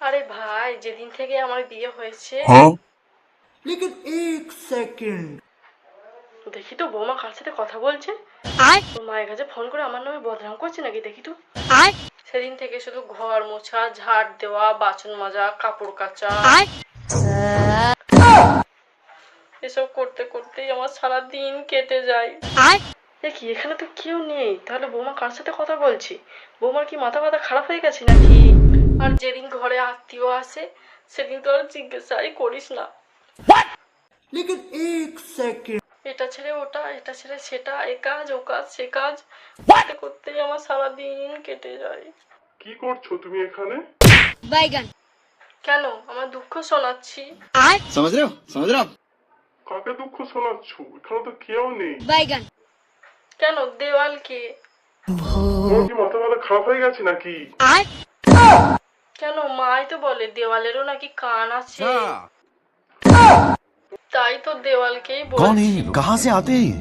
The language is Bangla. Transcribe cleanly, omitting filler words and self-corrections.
আরে ভাই, যেদিন থেকে আমার বিয়ে হয়েছে लेकिन एक सेकंड দেখি তো বৌমা কার সাথে কথা বলছে। তোর মায়ের কাছে ফোন করে আমার নামে বদনাম করছে নাকি, দেখি তো। সেদিন থেকে শুধু ঘর মোছা, ঝাড় দেওয়া, বাসন মাজা, কাপড় কাচা, এসব করতে করতেই আমার সারা দিন কেটে যায়। দেখি এখানে তো কেউ নেই, তাহলে বৌমা কার সাথে কথা বলছি? বৌমার কি মাথা ব্যথা খারাপ হয়ে গেছে নাকি? আর যেদিন ঘরে আত্মীয় আসে সেদিন তো আর জিজ্ঞাসাই করিস না। लेकिन एक सेकंड এটা ছেড়ে ওটা, এটা ছেড়ে সেটা, এ কাজ ও কাজ সে কাজ করতে করতেই আমার সারা দিন কেটে যায়। কি করছো তুমি এখানে? बैगन কেন? আমার দুঃখ শোনাচ্ছি। समझ रहे हो समझ रहे हो आप? কাকে দুঃখ শোনাচ্ছ? এখানে তো কেউ নেই। बैगन কেন? দেওয়ালকে। তোমার কি মাথা ব্যথা খারাপ হয়ে গেছে নাকি? কেন? মাই তো বলে দেওয়ালেরও নাকি কান আছে। তাই তো দেওয়ালকেই कौन है বলছি। कहाँ से आते हैं?